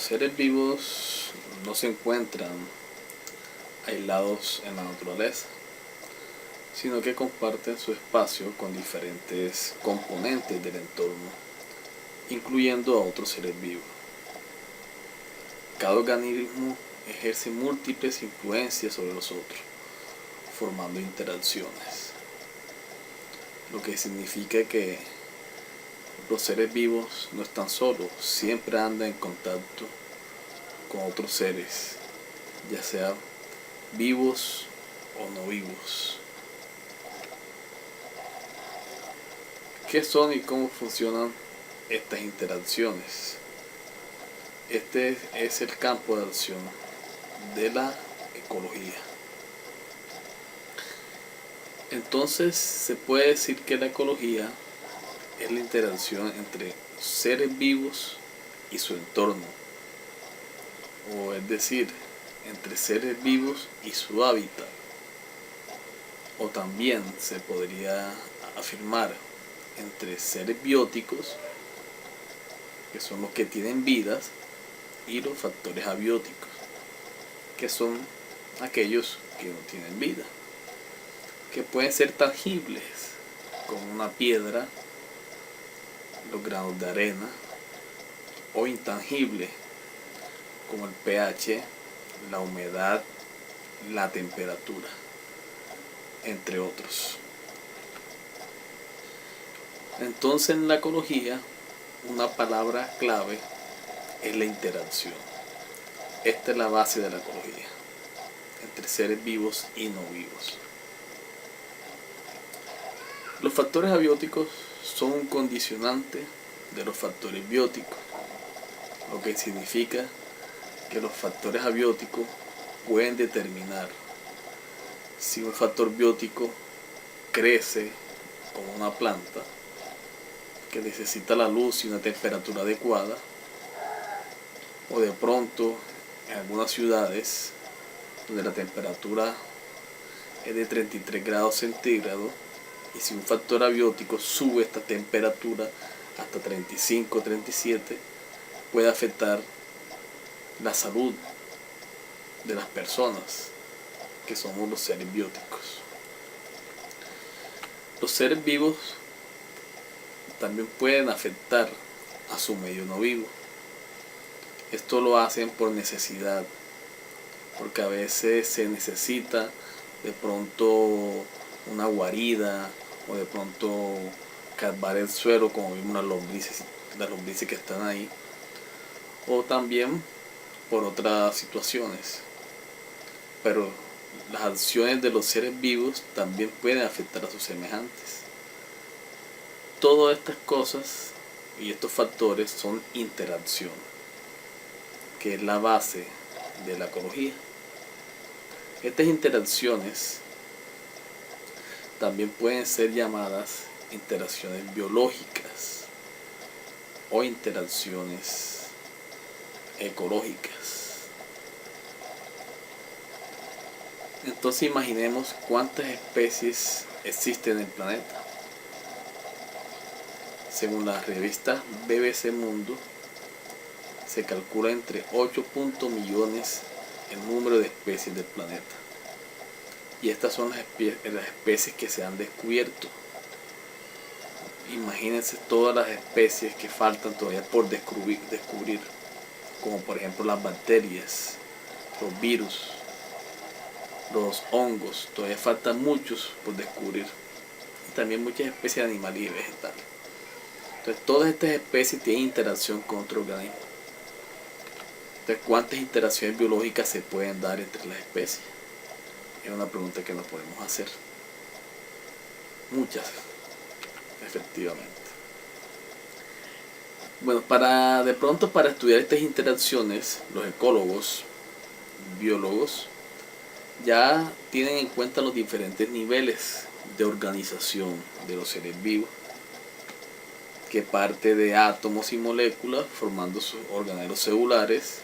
Los seres vivos no se encuentran aislados en la naturaleza, sino que comparten su espacio con diferentes componentes del entorno, incluyendo a otros seres vivos. Cada organismo ejerce múltiples influencias sobre los otros, formando interacciones, lo que significa que los seres vivos no están solos, siempre andan en contacto con otros seres, ya sean vivos o no vivos. ¿Qué son y cómo funcionan estas interacciones? Este es el campo de acción de la ecología. Entonces se puede decir que la ecología es la interacción entre seres vivos y su entorno, o es decir, entre seres vivos y su hábitat, o también se podría afirmar entre seres bióticos, que son los que tienen vidas, y los factores abióticos, que son aquellos que no tienen vida, que pueden ser tangibles, como una piedra, los granos de arena, o intangibles, como el pH, la humedad, la temperatura, entre otros. Entonces, en la ecología, una palabra clave es la interacción. Esta es la base de la ecología, entre seres vivos y no vivos. Los factores abióticos son un condicionante de los factores bióticos, lo que significa que los factores abióticos pueden determinar si un factor biótico crece como una planta que necesita la luz y una temperatura adecuada, o de pronto en algunas ciudades donde la temperatura es de 33 grados centígrados, y si un factor abiótico sube esta temperatura hasta 35 o 37, puede afectar la salud de las personas, que somos los seres bióticos. Los seres vivos también pueden afectar a su medio no vivo. Esto lo hacen por necesidad, porque a veces se necesita de pronto una guarida, o de pronto cavar el suelo, como vimos las lombrices que están ahí, o también por otras situaciones. Pero las acciones de los seres vivos también pueden afectar a sus semejantes. Todas estas cosas y estos factores son interacción, que es la base de la ecología. Estas interacciones también pueden ser llamadas interacciones biológicas o interacciones ecológicas. Entonces imaginemos cuántas especies existen en el planeta. Según la revista BBC Mundo, se calcula entre 8 millones el número de especies del planeta. Y estas son las especies que se han descubierto. Imagínense todas las especies que faltan todavía por descubrir, como por ejemplo las bacterias, los virus, los hongos. Todavía faltan muchos por descubrir. Y también muchas especies de animales y vegetales. Entonces todas estas especies tienen interacción con otro organismo. Entonces, ¿cuántas interacciones biológicas se pueden dar entre las especies? Es una pregunta que nos podemos hacer. Muchas, efectivamente. Bueno, para estudiar estas interacciones, los ecólogos, biólogos, ya tienen en cuenta los diferentes niveles de organización de los seres vivos, que parte de átomos y moléculas formando sus organelos celulares.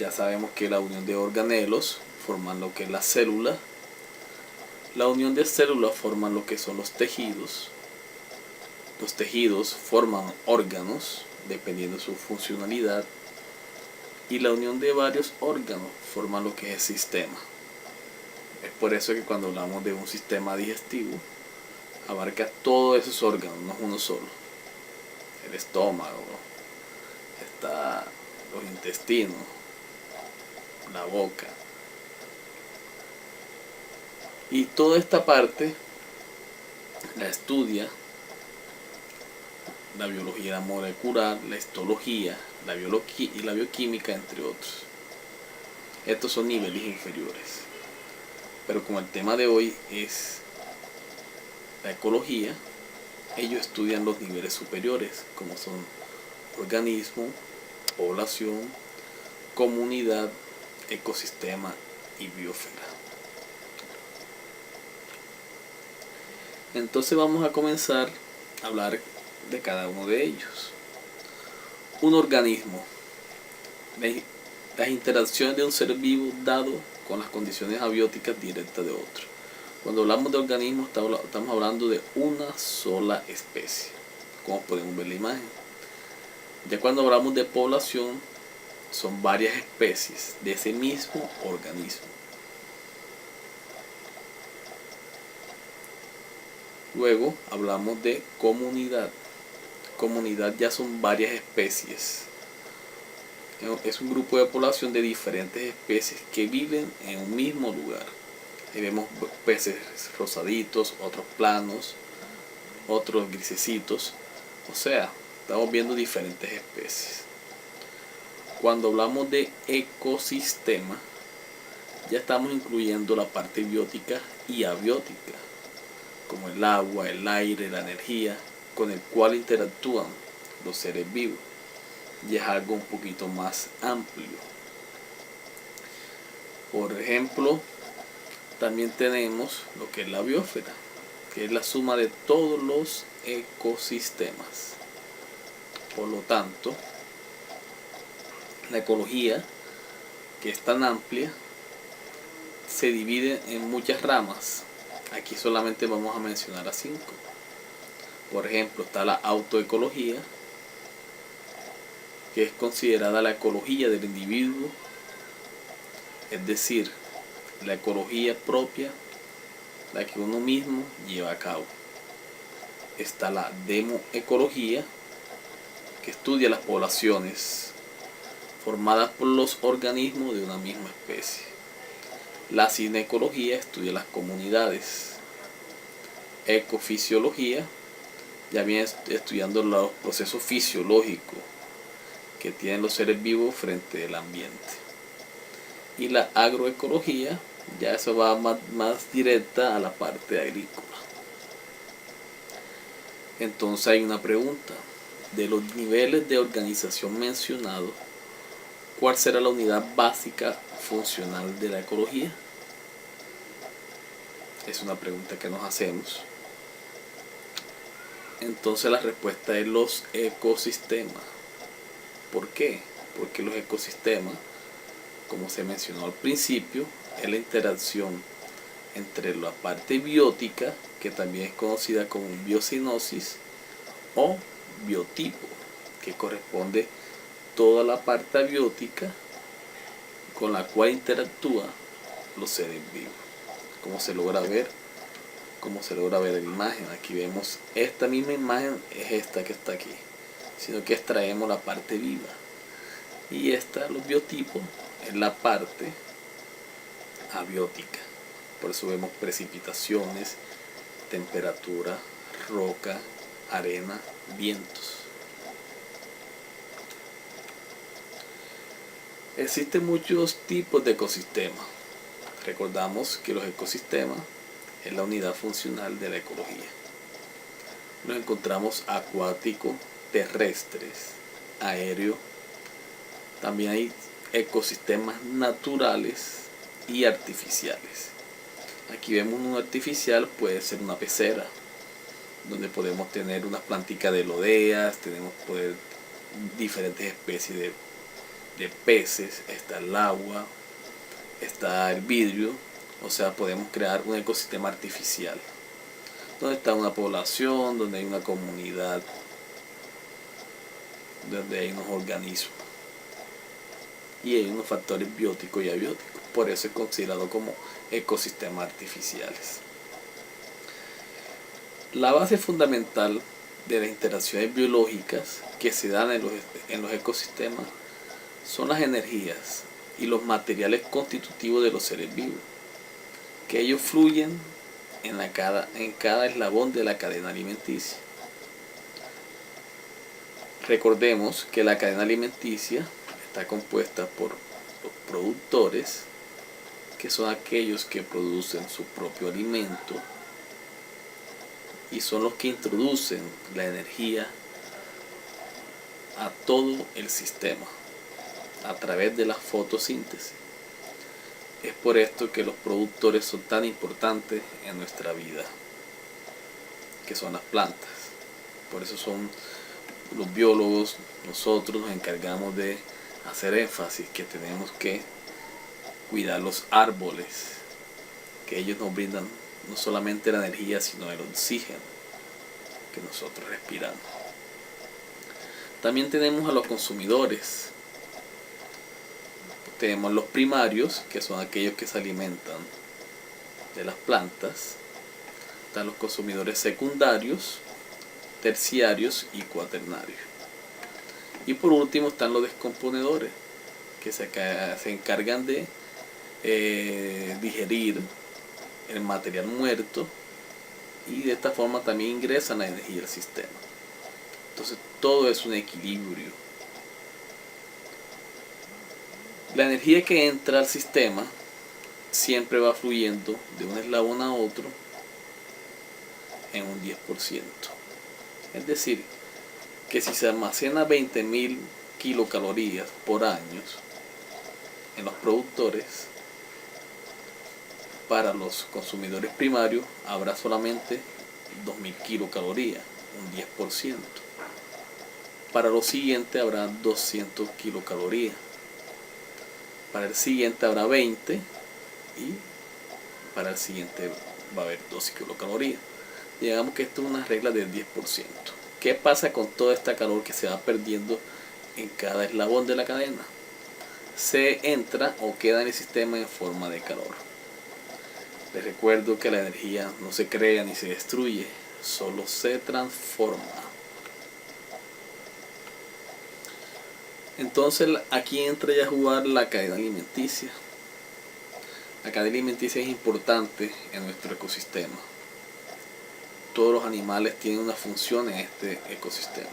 Ya sabemos que la unión de organelos forman lo que es la célula. La unión de células forman lo que son los tejidos. Los tejidos forman órganos dependiendo de su funcionalidad. y la unión de varios órganos forma lo que es el sistema. Es por eso que cuando hablamos de un sistema digestivo, abarca todos esos órganos, no es uno solo. El estómago, está los intestinos, la boca. Y toda esta parte la estudia la biología molecular, la histología, la y la bioquímica, entre otros. Estos son niveles inferiores. Pero como el tema de hoy es la ecología, ellos estudian los niveles superiores, como son organismo, población, comunidad, ecosistema y biosfera. Entonces vamos a comenzar a hablar de cada uno de ellos. Un organismo, las interacciones de un ser vivo dado con las condiciones abióticas directas de otro. Cuando hablamos de organismo estamos hablando de una sola especie, como podemos ver en la imagen. Ya cuando hablamos de población, son varias especies de ese mismo organismo. Luego hablamos de comunidad. Comunidad ya son varias especies. Es un grupo de población de diferentes especies que viven en un mismo lugar. Ahí vemos peces rosaditos, otros planos, otros grisecitos. O sea, estamos viendo diferentes especies. Cuando hablamos de ecosistema, ya estamos incluyendo la parte biótica y abiótica, como el agua, el aire, la energía, con el cual interactúan los seres vivos. Y es algo un poquito más amplio. Por ejemplo, también tenemos lo que es la biosfera, que es la suma de todos los ecosistemas. Por lo tanto, la ecología, que es tan amplia, se divide en muchas ramas. Aquí solamente vamos a mencionar a 5. Por ejemplo, está la autoecología, que es considerada la ecología del individuo, es decir, la ecología propia, la que uno mismo lleva a cabo. Está la demoecología, que estudia las poblaciones formadas por los organismos de una misma especie. La cinecología estudia las comunidades. Ecofisiología ya viene estudiando los procesos fisiológicos que tienen los seres vivos frente al ambiente. Y la agroecología, ya eso va más directa a la parte agrícola. Entonces hay una pregunta: de los niveles de organización mencionados, ¿cuál será la unidad básica funcional de la ecología? Es una pregunta que nos hacemos. Entonces la respuesta es los ecosistemas. ¿Por qué? Porque los ecosistemas, como se mencionó al principio, es la interacción entre la parte biótica, que también es conocida como biocenosis, o biotipo, que corresponde toda la parte abiótica con la cual interactúan los seres vivos. Como se logra ver en la imagen. Aquí vemos esta misma imagen, es esta que está aquí, sino que extraemos la parte viva, y los biotipos, es la parte abiótica. Por eso vemos precipitaciones, temperatura, roca, arena, vientos. Existen muchos tipos de ecosistemas. Recordamos que los ecosistemas es la unidad funcional de la ecología. Nos encontramos acuáticos, terrestres, aéreos. También hay ecosistemas naturales y artificiales. Aquí vemos un artificial, puede ser una pecera, donde podemos tener unas plantitas de lodeas, tenemos diferentes especies de peces, está el agua, está el vidrio. O sea, podemos crear un ecosistema artificial, donde está una población, donde hay una comunidad, donde hay unos organismos. y hay unos factores bióticos y abióticos. Por eso es considerado como ecosistemas artificiales. La base fundamental de las interacciones biológicas que se dan en los ecosistemas son las energías y los materiales constitutivos de los seres vivos, que ellos fluyen en cada eslabón de la cadena alimenticia. Recordemos que la cadena alimenticia está compuesta por los productores, que son aquellos que producen su propio alimento y son los que introducen la energía a todo el sistema a través de la fotosíntesis. Es por esto que los productores son tan importantes en nuestra vida, que son las plantas. Por eso son los biólogos, nosotros nos encargamos de hacer énfasis que tenemos que cuidar los árboles, que ellos nos brindan no solamente la energía, sino el oxígeno que nosotros respiramos. También tenemos a los consumidores. Tenemos los primarios, que son aquellos que se alimentan de las plantas. Están los consumidores secundarios, terciarios y cuaternarios. Y por último están los descomponedores, que se encargan de digerir el material muerto y de esta forma también ingresan la energía al sistema. Entonces todo es un equilibrio. La energía que entra al sistema siempre va fluyendo de un eslabón a otro en un 10%. Es decir, que si se almacena 20.000 kilocalorías por año en los productores, para los consumidores primarios habrá solamente 2.000 kilocalorías, un 10%. Para los siguientes habrá 200 kilocalorías. Para el siguiente habrá 20 y para el siguiente va a haber 12 kilocalorías. Digamos que esto es una regla del 10%. ¿Qué pasa con toda esta calor que se va perdiendo en cada eslabón de la cadena? Se entra o queda en el sistema en forma de calor. Les recuerdo que la energía no se crea ni se destruye, solo se transforma. Entonces aquí entra ya a jugar la cadena alimenticia. La cadena alimenticia es importante en nuestro ecosistema. Todos los animales tienen una función en este ecosistema.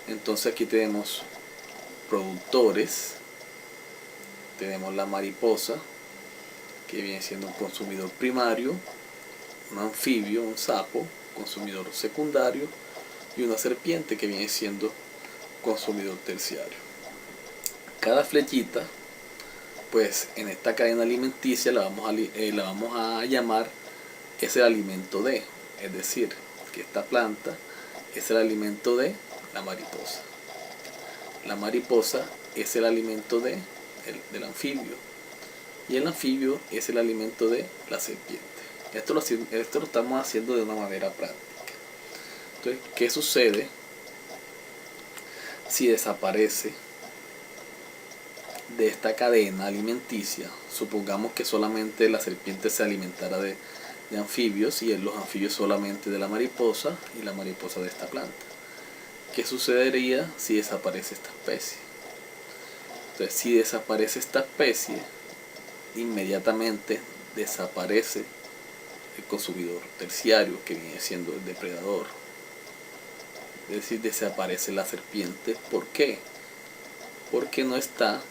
Entonces aquí tenemos productores, tenemos la mariposa, que viene siendo un consumidor primario, un anfibio, un sapo, consumidor secundario, y una serpiente que viene siendo consumidor terciario. Cada flechita, pues en esta cadena alimenticia la vamos a llamar es el alimento de, es decir, que esta planta es el alimento de la mariposa. La mariposa es el alimento del anfibio y el anfibio es el alimento de la serpiente. Esto lo estamos haciendo de una manera práctica. Entonces, ¿qué sucede si desaparece de esta cadena alimenticia? Supongamos que solamente la serpiente se alimentara de anfibios y los anfibios solamente de la mariposa y la mariposa de esta planta. ¿Qué sucedería si desaparece esta especie? Entonces, si desaparece esta especie, inmediatamente desaparece el consumidor terciario, que viene siendo el depredador. Es decir, desaparece la serpiente. ¿Por qué? Porque no está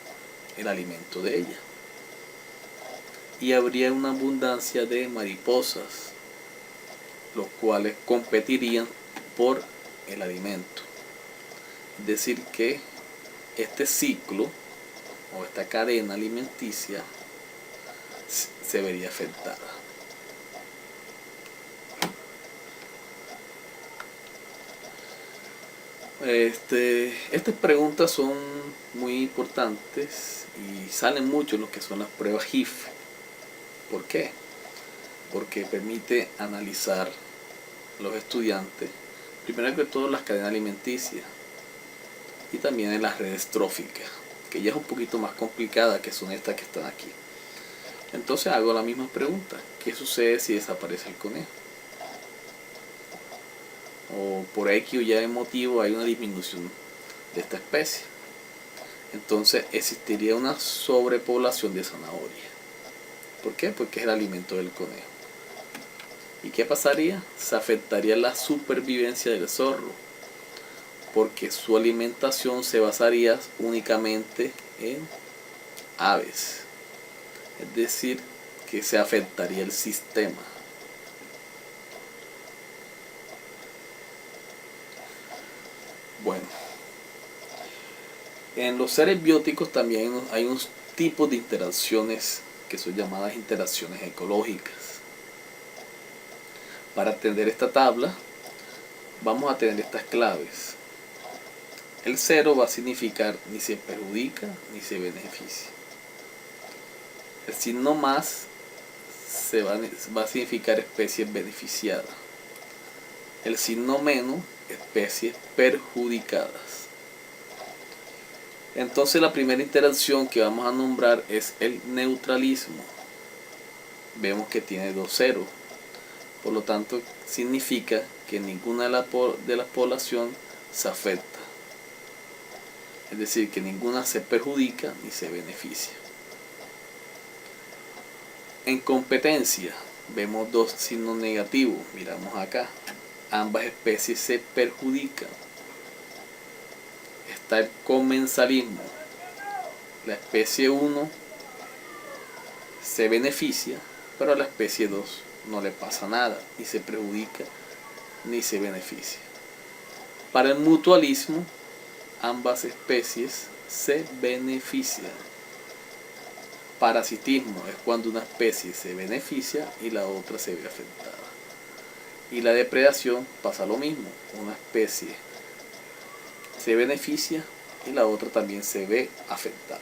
el alimento de ella. Y habría una abundancia de mariposas, los cuales competirían por el alimento. Es decir, que este ciclo o esta cadena alimenticia se vería afectada. Estas preguntas son muy importantes y salen mucho en lo que son las pruebas GIF. ¿Por qué? Porque permite analizar a los estudiantes, primero que todo, las cadenas alimenticias y también en las redes tróficas. que ya es un poquito más complicada, que son estas que están aquí. Entonces hago la misma pregunta: ¿qué sucede si desaparece el conejo? O por X o Y motivo hay una disminución de esta especie. Entonces existiría una sobrepoblación de zanahoria. ¿Por qué? Porque es el alimento del conejo. ¿Y qué pasaría? Se afectaría la supervivencia del zorro, porque su alimentación se basaría únicamente en aves. Es decir, que se afectaría el sistema. Bueno, en los seres bióticos también hay unos tipos de interacciones que son llamadas interacciones ecológicas. Para entender esta tabla, vamos a tener estas claves. El 0 va a significar ni se perjudica ni se beneficia. El signo más va a significar especies beneficiadas. El signo menos, especies perjudicadas. Entonces la primera interacción que vamos a nombrar es el neutralismo. Vemos que tiene 2 ceros. Por lo tanto, significa que ninguna de las poblaciones se afecta. Es decir, que ninguna se perjudica ni se beneficia. En competencia, vemos 2 signos negativos. Miramos acá. Ambas especies se perjudican. Está el comensalismo. La especie 1 se beneficia, pero a la especie 2 no le pasa nada, ni se perjudica ni se beneficia. Para el mutualismo, ambas especies se benefician. Parasitismo es cuando una especie se beneficia y la otra se ve afectada. Y la depredación pasa lo mismo, una especie se beneficia y la otra también se ve afectada.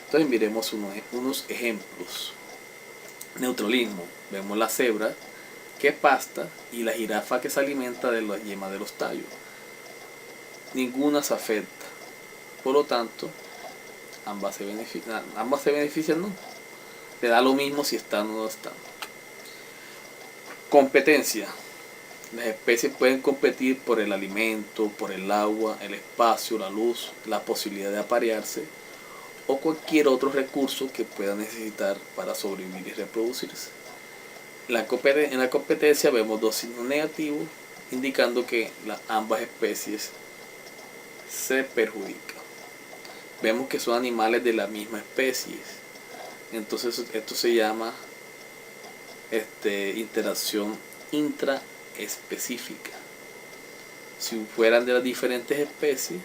Entonces miremos unos ejemplos. Neutralismo, vemos la cebra que pasta y la jirafa que se alimenta de la yema de los tallos. Ninguna se afecta, por lo tanto ambas se benefician, ¿no? Le da lo mismo si están o no están. Competencia. Las especies pueden competir por el alimento, por el agua, el espacio, la luz, la posibilidad de aparearse o cualquier otro recurso que puedan necesitar para sobrevivir y reproducirse. En la competencia vemos 2 signos negativos indicando que ambas especies se perjudican. Vemos que son animales de la misma especie, entonces esto se llama interacción intraespecífica. Si fueran de las diferentes especies,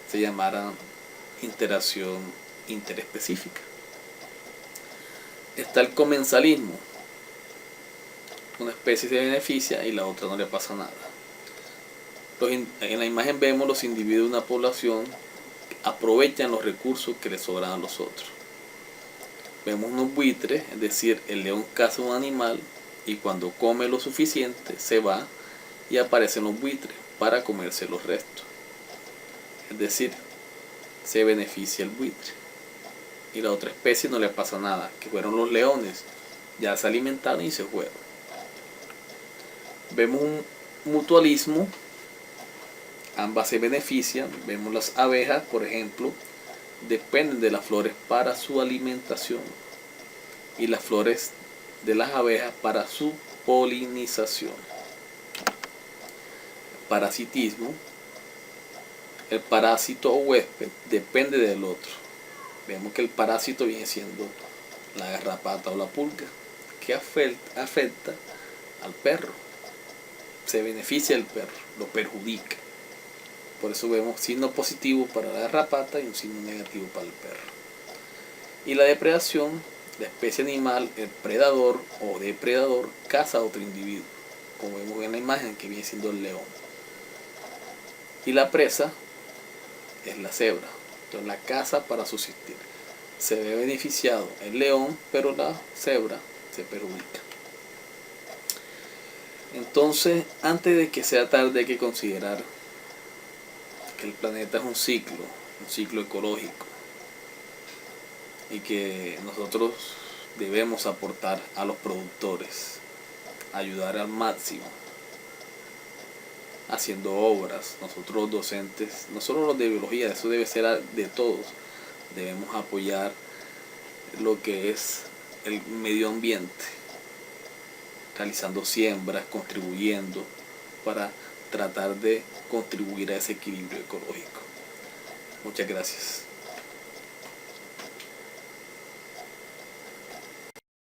se llamaran interacción interespecífica. Está el comensalismo. Una especie se beneficia y la otra no le pasa nada. En la imagen vemos los individuos de una población que aprovechan los recursos que les sobran a los otros. Vemos unos buitres, es decir, el león caza un animal y cuando come lo suficiente se va y aparecen los buitres para comerse los restos. Es decir, se beneficia el buitre y la otra especie no le pasa nada, que fueron los leones, ya se alimentaron y se fueron. Vemos un mutualismo, ambas se benefician. Vemos las abejas, por ejemplo, dependen de las flores para su alimentación y las flores de las abejas para su polinización. Parasitismo. El parásito o huésped depende del otro. Vemos que el parásito viene siendo la garrapata o la pulga, que afecta al perro. Se beneficia el perro, lo perjudica. Por eso vemos signo positivo para la garrapata y un signo negativo para el perro. Y la depredación, la especie animal, el predador o depredador caza a otro individuo, como vemos en la imagen que viene siendo el león. Y la presa es la cebra, entonces la caza para subsistir. Se ve beneficiado el león, pero la cebra se perjudica. Entonces, antes de que sea tarde, hay que considerar que el planeta es un ciclo ecológico. y que nosotros debemos aportar a los productores, ayudar al máximo, haciendo obras. Nosotros los docentes, no solo los de biología, eso debe ser de todos, debemos apoyar lo que es el medio ambiente, realizando siembras, contribuyendo para tratar de contribuir a ese equilibrio ecológico. Muchas gracias.